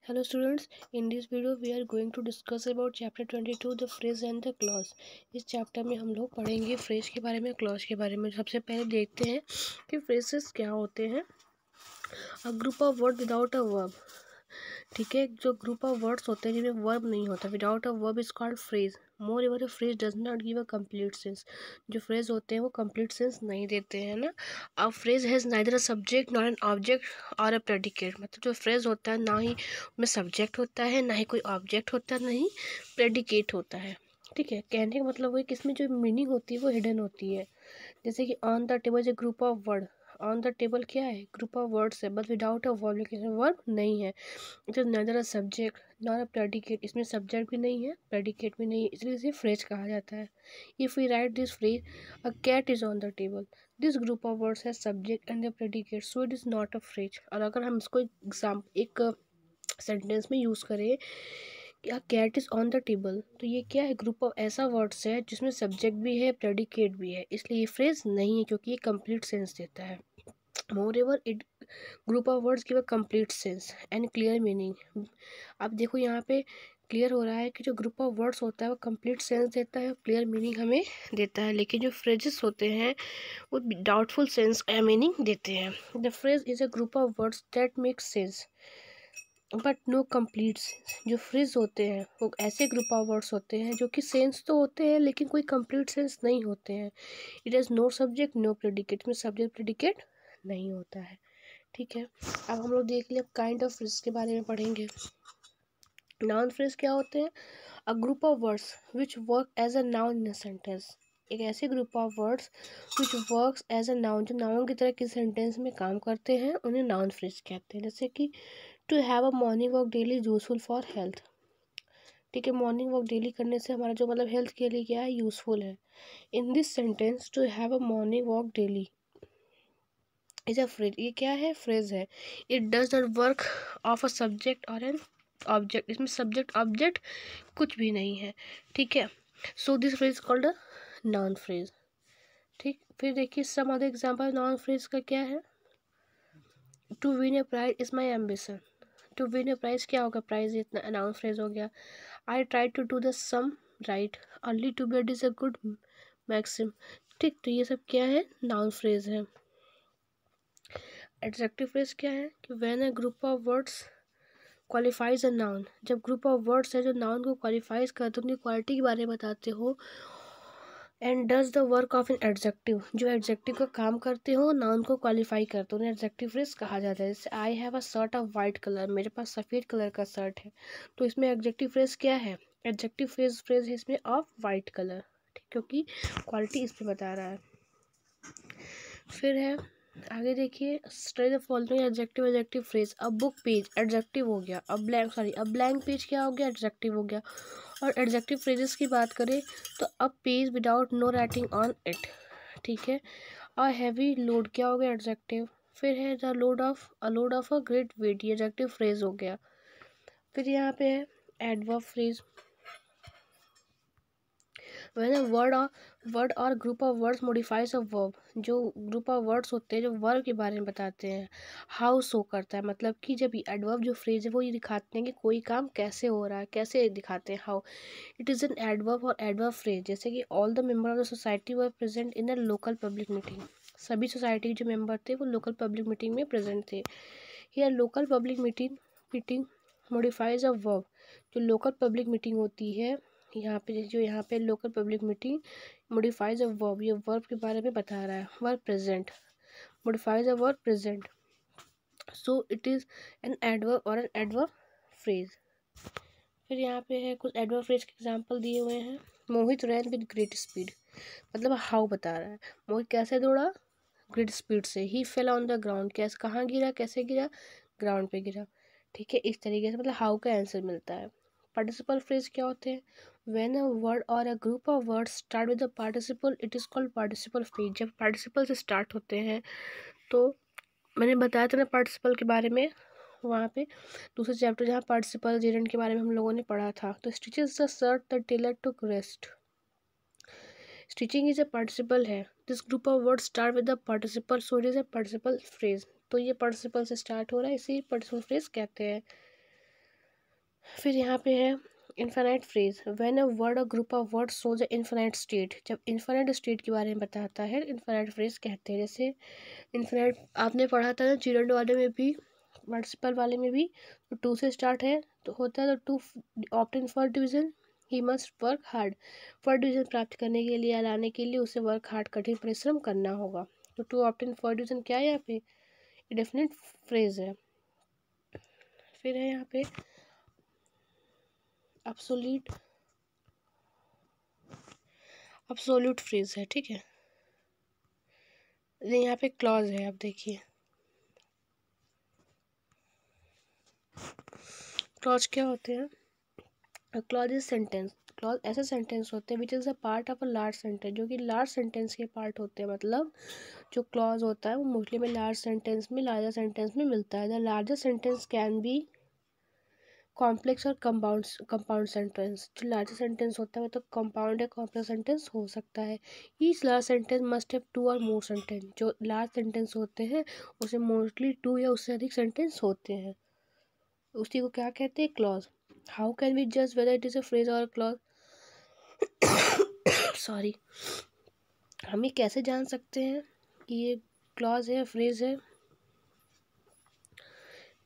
Hello students, in this video we are going to discuss about chapter 22 the phrase and the clause। इस chapter में हम लोग पढ़ेंगे phrase के बारे में, क्लॉज के बारे में। सबसे पहले देखते हैं कि फ्रेजेस क्या होते हैं। A group of word without a verb, ठीक है, जो ग्रुप ऑफ वर्ड्स होते हैं जिनमें वर्ब नहीं होता, without a verb is called phrase. More ever a phrase does not give a complete sense, जो फ्रेज होते हैं वो कंप्लीट सेंस नहीं देते हैं ना। A phrase has neither a subject not an object और अ प्रेडिकेट, मतलब जो फ्रेज होता है ना ही में सब्जेक्ट होता है, ना ही कोई ऑब्जेक्ट होता है, ना ही प्रेडिकेट होता है। ठीक है, कहने का मतलब वही कि इसमें जो मीनिंग होती है वो हिडन होती है। जैसे कि on the table is a group of word, on the table क्या है, ग्रुप ऑफ वर्ड्स है, बट विदाउट अ वर्ब, लेकिन वर्ब नहीं है। इट इज नदर a subject not a predicate, इसमें सब्जेक्ट भी नहीं है, प्रेडिकेट भी नहीं है, इसलिए इसे फ्रेज कहा जाता है। If we write this phrase a cat is on the table, this group of words है subject and the predicate, so it is not a phrase. और अगर हम इसको एक सेंटेंस में यूज़ करें कि a cat is on the table, तो ये क्या है, ग्रुप ऑफ ऐसा वर्ड्स है जिसमें सब्जेक्ट भी है, प्रेडिकेट भी है, इसलिए ये फ्रेज नहीं है क्योंकि ये कंप्लीट सेंस देता है। More it group of words give a complete sense and clear meaning. अब देखो यहाँ पे क्लियर हो रहा है कि जो ग्रुप ऑफ वर्ड्स होता है वो कंप्लीट सेंस देता है, क्लियर मीनिंग हमें देता है, लेकिन जो फ्रेजेस होते हैं वो डाउटफुल सेंस मीनिंग देते हैं। The phrase is a group of words that make sense but no complete sense. जो फ्रेज होते हैं वो ऐसे ग्रुप ऑफ वर्ड्स होते हैं जो कि सेंस तो होते हैं लेकिन कोई कंप्लीट सेंस नहीं होते हैं। It has no subject no predicate, में सब्जेक्ट प्रेडिकेट नहीं होता है। ठीक है, अब हम लोग देख लिया काइंड ऑफ फ्रेज के बारे में पढ़ेंगे। नाउन फ्रेज क्या होते हैं, a group of words which work as a noun in a sentence, एक ऐसे group of words which works as a noun, जो नाउन की तरह किसी सेंटेंस में काम करते हैं, उन्हें नाउन फ्रेज कहते हैं। जैसे कि to have a morning walk daily useful for health, ठीक है, मॉर्निंग वॉक डेली करने से हमारा जो मतलब हेल्थ के लिए क्या है, यूजफुल है। In this sentence to have a morning walk daily is a phrase, ये क्या है, फ्रेज है। It does not work of a subject और एन ऑब्जेक्ट, इसमें सब्जेक्ट ऑब्जेक्ट कुछ भी नहीं है। ठीक है, so this phrase called a noun phrase. ठीक, फिर देखिए some other example noun phrase का क्या है। To win a prize is my ambition, to win a prize क्या होगा, प्राइज इतना नाउन फ्रेज हो गया। I try to do the sum right, early to bed is a good maxim. ठीक, तो ये सब क्या है, नाउन फ्रेज है। एडजेक्टिव फ्रेज क्या है कि when a group of words qualifies a noun, जब ग्रुप ऑफ वर्ड्स है जो नाउन को क्वालिफाइज करते हो, उनकी क्वालिटी के बारे में बताते हो। And does the work of an adjective, जो एडजेक्टिव का काम करते हो, नाउन को क्वालिफाई करते हो, उन्हें एडजेक्टिव फ्रेज कहा जाता है। जैसे I have a shirt of white colour, मेरे पास सफ़ेद कलर का शर्ट है, तो इसमें एडजेक्टिव फ्रेज क्या है, एडजेक्टिव फ्रेज है इसमें ऑफ वाइट कलर, ठीक, क्योंकि क्वालिटी इस पर बता रहा है। फिर है आगे देखिए, straight the following adjective adjective phrase. अब बुक पेज एडजेक्टिव हो गया, अब ब्लैंक पेज क्या हो गया, एडजेक्टिव हो गया। और एडजेक्टिव फ्रेजेस की बात करें तो अब page without no writing on it, ठीक है। अ हैवी लोड क्या हो गया, एडजेक्टिव। फिर है the load of a great weight, ये एडजेक्टिव फ्रेज हो गया। फिर यहाँ पे है adverb phrase, when a word और group of words modifies a verb, जो ग्रुप ऑफ वर्ड्स होते हैं जो वर्ब के बारे में बताते हैं। हाउ शो करता है, मतलब कि जब ये एडवर्ब जो फ्रेज है वो ये दिखाते हैं कि कोई काम कैसे हो रहा है, कैसे दिखाते हैं, how. It is an adverb और एडवर्ब फ्रेज, जैसे कि all the member of the society were present in a local public meeting, सभी सोसाइटी के जो मेंबर थे वो लोकल पब्लिक मीटिंग में प्रेजेंट थे। Here local public meeting modifies a verb, जो लोकल पब्लिक मीटिंग होती है यहाँ पे local public meeting modifies a verb, ये वर्ब के बारे में बता रहा है। Verb present modifies a verb present, so it is an adverb और एन एडवर्ब फ्रेज। फिर यहाँ पे है कुछ एडवर्ब फ्रेज के एग्जांपल दिए हुए हैं। मोहित रैन विद ग्रेट स्पीड, मतलब हाउ बता रहा है, मोहित कैसे दौड़ा, ग्रेट स्पीड से। ही फेल ऑन द ग्राउंड, कैसे कहाँ गिरा, कैसे गिरा, ग्राउंड पे गिरा। ठीक है, इस तरीके से मतलब हाउ का आंसर मिलता है। पार्टिसिपल फ्रेज क्या होते हैं, व्हेन अ वर्ड और अ group of words start with the participle it is called participle phrase. जब पार्टिसिपल से स्टार्ट होते हैं तो मैंने बताया था ना पार्टिसिपल के बारे में वहाँ पे दूसरे चैप्टर जहाँ पार्टिसिपल जेरेंट के बारे में हम लोगों ने पढ़ा था। तो stitches the shirt the tailor took rest, stitching is a participle है। This group of word start with the participle, so it is a participle phrase, तो ये पार्टिसिपल से स्टार्ट हो रहा है, इसी पार्टिसिपल फ्रेज कहते हैं। फिर यहाँ पे है infinite phrase, when a word a group of word shows a infinite state, जब इन्फिनाइट स्टेट के बारे में बताता है इन्फिनाइट फ्रेज कहते हैं। जैसे इन्फिनाइट आपने पढ़ा था ना चिल्ड्रन वाले में भी, मल्टीपल वाले में भी, तो 2 से स्टार्ट है तो होता है तो 2 obtain for division he must work hard, for division प्राप्त करने के लिए या लाने के लिए उसे वर्क हार्ड कठिन परिश्रम करना होगा। तो 2 ऑप्टेन फॉर डिवीजन क्या है यहाँ पे, डेफिनेट फ्रेज है। फिर है यहाँ पे अब्सोल्यूट फ्रेज है, ठीक है। यहाँ पे क्लॉज है, आप देखिए क्लॉज क्या होते हैं। क्लॉज इज सेंटेंस, क्लॉज ऐसे सेंटेंस होते हैं which is a part of a large sentence, जो कि लार्ज सेंटेंस के पार्ट होते हैं। मतलब जो क्लॉज होता है वो मोस्टली में लार्ज सेंटेंस में, लार्जर सेंटेंस में मिलता है। The larger sentence can be complex और कंपाउंड सेंटेंस, जो लार्जर सेंटेंस होता है वो तो कंपाउंड या कॉम्प्लेक्स सेंटेंस हो सकता है। Each large sentence must have 2 और मोर सेंटेंस, जो लार्ज सेंटेंस होते हैं उसे मोस्टली 2 या उससे अधिक सेंटेंस होते हैं, उसी को क्या कहते हैं, क्लॉज। हाउ कैन वी जज whether it is a phrase और क्लॉज, सॉरी, हम ये कैसे जान सकते हैं कि ये क्लॉज है फ्रेज है,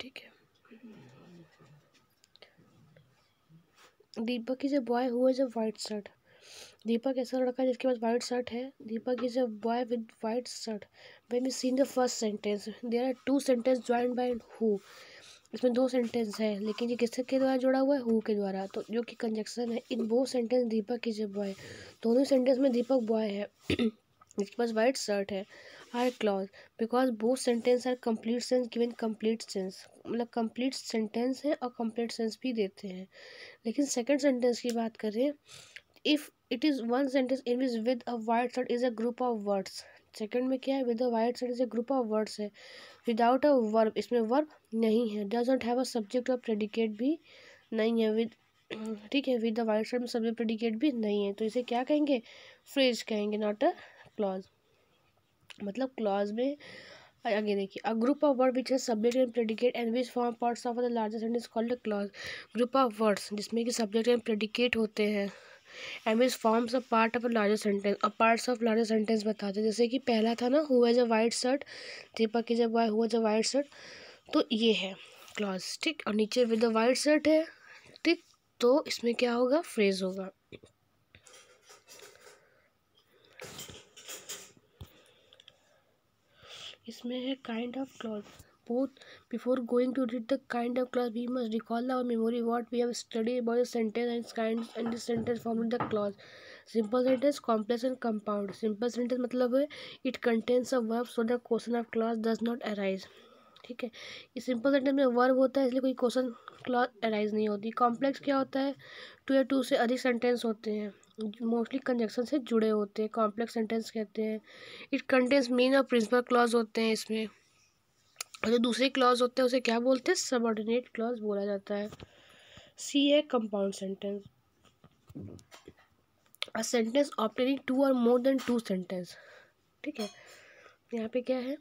ठीक है। Deepak is a boy who has a white shirt, Deepak ऐसा लड़का है जिसके पास वाइट शर्ट है। Deepak is a boy with white shirt. When we seen the first sentence there are 2 sentence joined by who, इसमें 2 सेंटेंस है लेकिन ये किसके द्वारा जुड़ा हुआ है, हु के द्वारा, तो जो कि कंजक्शन है। In both sentence Deepak is a boy, दोनों सेंटेंस में दीपक बॉय है जिसके पास वाइट शर्ट है। Are clause because both sentence are complete sense given complete sense, मतलब कंप्लीट सेंटेंस है और कंप्लीट सेंस भी देते हैं। लेकिन सेकंड सेंटेंस की बात करें, if it is one sentence in which with a white shirt is a group of words, second में क्या है, with a white shirt is a group of words है, विदाउट अ वर्ब, इसमें verb नहीं है, does not have a subject और predicate भी नहीं है, विद ठीक है, विद द वाइट शर्ट में सब्जेक्ट प्रेडिकेट भी नहीं है, तो इसे क्या कहेंगे, फ्रेज कहेंगे, नॉट अ क्लॉज। मतलब क्लॉज में आगे देखिए, a group of word which है subject and predicate and which form parts of the larger sentence called a clause, group of words जिसमें कि सब्जेक्ट एंड प्रेडिकेट होते हैं and which forms a part of a larger sentence, और parts of larger sentence बताते हैं। जैसे कि पहला था ना, who has a white shirt, Deepak is a boy who has a white shirt, तो ये है क्लॉज, ठीक। और नीचे विद द वाइट शर्ट है, ठीक, तो इसमें क्या होगा, फ्रेज होगा। इसमें है kind of clause, both before going to read the kind of clause we must recall our memory what we have studied about the sentence and its kinds and the sentence formed in the clause. Simple sentence, complex and compound. Simple sentence मतलब है it contains a verb so the question of clause does not arise, ठीक है। ये simple sentence में verb होता है इसलिए कोई क्वेश्चन क्लॉज अराइज नहीं होती। कॉम्प्लेक्स क्या होता है, 2 या 2 से अधिक सेंटेंस होते हैं, मोस्टली कंजक्शन से जुड़े होते हैं, कॉम्प्लेक्स सेंटेंस कहते हैं। इट कंटेन्स मेन और प्रिंसिपल क्लॉज होते हैं इसमें, और जो दूसरे क्लॉज होते हैं उसे क्या बोलते हैं, सबऑर्डिनेट क्लॉज बोला जाता है। सी है compound sentence, a sentence obtaining 2 और मोर देन 2 सेंटेंस, ठीक है। यहाँ पे क्या है,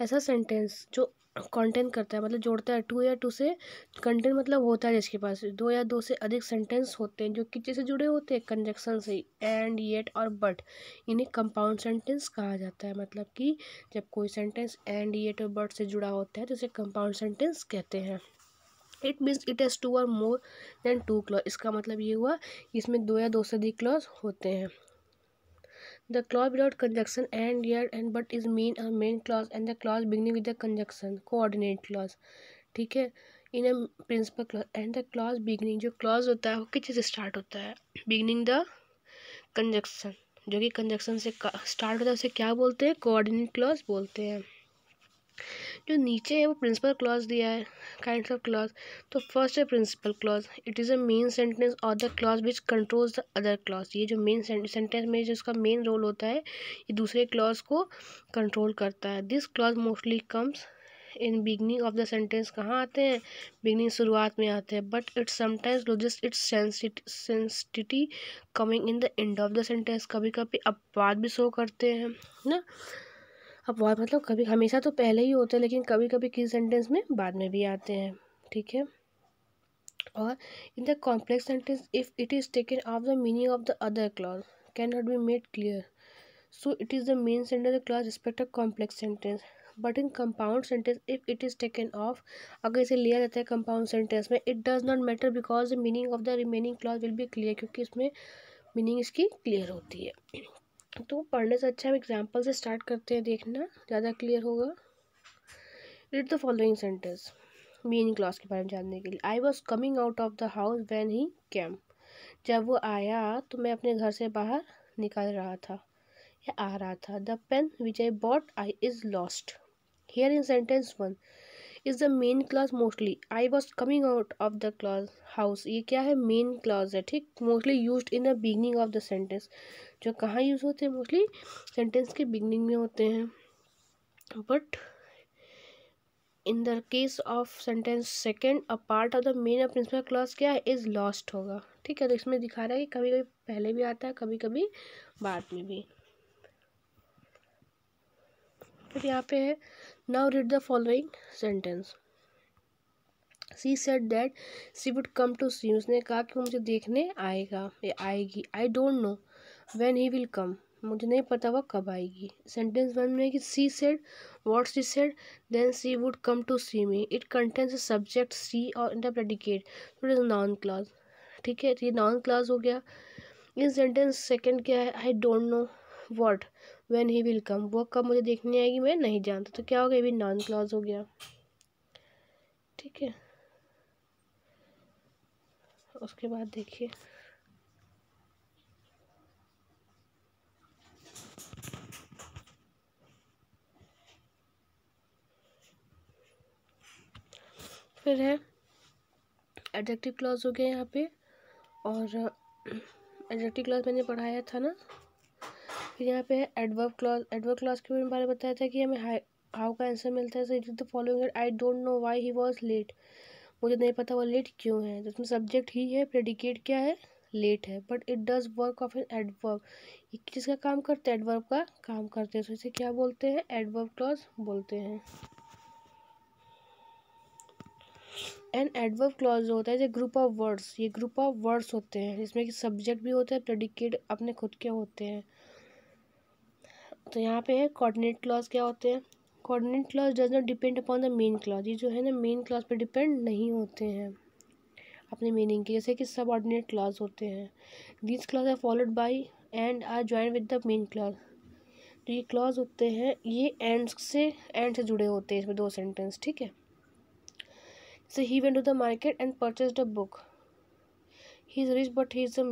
ऐसा सेंटेंस जो कंटेंट करता है, मतलब जोड़ता है 2 या 2 से, कंटेंट मतलब होता है जिसके पास 2 या 2 से अधिक सेंटेंस होते हैं जो किससे से जुड़े होते हैं, कंजक्शन से, एंड, येट और बट, इन्हें कंपाउंड सेंटेंस कहा जाता है। मतलब कि जब कोई सेंटेंस एंड, येट और बट से जुड़ा होता है तो उसे कंपाउंड सेंटेंस कहते हैं। इट मीन्स इट हैज़ 2 और मोर देन 2 क्लॉज, इसका मतलब ये हुआ इसमें 2 या 2 से अधिक क्लॉज होते हैं। The clause without conjunction and, yet and but is mean a main clause and the clause beginning with the conjunction coordinate clause, ठीक है। In a principal clause and the clause beginning, जो clause होता है वो किस चीज़ से start होता है, बिगनिंग द कंजक्शन, जो कि कंजक्शन से स्टार्ट होता है उसे क्या बोलते हैं, कोऑर्डिनेट क्लॉज बोलते हैं। जो नीचे है वो प्रिंसिपल क्लॉज दिया है, काइंड्स ऑफ क्लॉज। तो फर्स्ट है principal clause, it is a main sentence और the clause which controls the other clause, ये जो मेन सेंटेंस में जिसका मेन रोल होता है ये दूसरे क्लॉज को कंट्रोल करता है। This clause mostly comes in beginning of the sentence, कहाँ आते हैं, बिगनिंग शुरुआत में आते हैं, but it sometimes loses it's sensitivity coming in the end of the sentence, कभी कभी अपवाद भी शो करते हैं ना। अपवाद मतलब कभी, हमेशा तो पहले ही होते हैं लेकिन कभी कभी किसी सेंटेंस में बाद में भी आते हैं, ठीक है। और in the complex sentence if it is taken of the meaning of the other clause can not be made clear, so it is the main sentence the clause respect a complex sentence. But in compound sentence if it is taken of, अगर इसे लिया जाता है compound sentence में, it does not matter because the meaning of the remaining clause will be clear, क्योंकि इसमें meaning इसकी clear होती है। तो पढ़ने से अच्छा हम एग्जाम्पल से स्टार्ट करते हैं, देखना ज़्यादा क्लियर होगा। Read the following sentence main clause के बारे में जानने के लिए। I was coming out of the house when he came, जब वो आया तो मैं अपने घर से बाहर निकल रहा था या आ रहा था। The pen which I bought I is lost. Here in sentence 1 is the main clause mostly. I was coming out of the clause house, ये क्या है, मेन क्लॉज है, ठीक। Mostly used in the beginning of the sentence, जो कहाँ use होते हैं, mostly sentence के बिगनिंग में होते हैं। But in the case of sentence second, a part of the main principal clause क्या है, इज लॉस्ट होगा, ठीक है। तो इसमें दिखा रहा है कि कभी कभी पहले भी आता है, कभी कभी बाद में भी। फिर यहाँ पे है now read the following sentence. She said that she would come to see, उसने कहा कि वो मुझे देखने आएगा या आएगी। I don't know when he will come, मुझे नहीं पता वह कब आएगी। सेंटेंस 1 में कि she said what she said then she would come to see me, it contains a subject she और द प्रेडिकेट, तो इट इज नाउन क्लॉज, ठीक है। तो ये नाउन क्लॉज हो गया। इन सेंटेंस सेकंड क्या है, आई don't know what when he will कम, वो कब मुझे देखने आएगी मैं नहीं जानता, तो क्या हो गया, ये भी नाउन क्लॉज हो गया, ठीक है। उसके बाद देखिए फिर है एडजेक्टिव क्लॉज हो गया यहाँ पे, और एडजेक्टिव क्लॉज मैंने पढ़ाया था ना। फिर यहाँ पे है एडवर्ब क्लॉज। एडवर्ब क्लॉज के बारे में बताया था कि हमें हाउ का आंसर मिलता है। So it is the following, I don't know why he was late, मुझे नहीं पता वो लेट क्यों है। जिसमें सब्जेक्ट ही है, प्रेडिकेट क्या है, लेट है। But it does work of an adverb, ये किसका काम करते हैं, एडवर्ब का काम करते हैं। तो इसे क्या बोलते हैं, एडवर्ब क्लॉज बोलते हैं। एंड एडवर्ब क्लॉज जो होता है ये ग्रुप ऑफ वर्ड्स, ये ग्रुप ऑफ वर्ड्स होते हैं जिसमें कि सब्जेक्ट भी होता है, प्रेडिकेट अपने खुद के होते हैं। तो यहाँ पे है कोऑर्डिनेट क्लॉज क्या होते हैं। Coordinate clause does not depend upon the main clause, ये जो है ना मेन क्लॉज पे डिपेंड नहीं होते हैं अपने मीनिंग के, जैसे कि सबऑर्डिनेट क्लॉज होते हैं। These clause are followed by and are join with the main clause. तो ये क्लॉज होते हैं, ये एंड से जुड़े होते हैं इसमें दो सेंटेंस, ठीक है। जैसे he went to the market and purchased a book, he is rich but he is a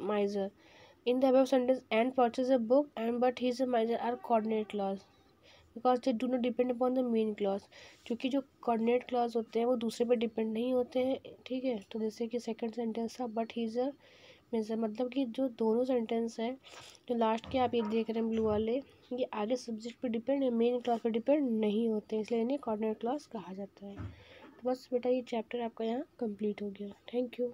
miser. In the above sentence, and purchase a book and but he is a miser are coordinate clause because they do not depend upon the main clause, क्योंकि जो coordinate clause होते हैं वो दूसरे पे depend नहीं होते हैं, ठीक है। तो जैसे कि सेकंड सेंटेंस था but he is a miser, मतलब कि जो दोनों सेंटेंस है, जो लास्ट के आप ये देख रहे हैं ब्लू वाले, ये आगे सब्जेक्ट पे डिपेंड है, मेन क्लॉज पे डिपेंड नहीं होते, इसलिए इन्हें कोऑर्डिनेट क्लॉज कहा जाता है। तो बस बेटा ये चैप्टर आपका यहाँ कंप्लीट हो गया। Thank you.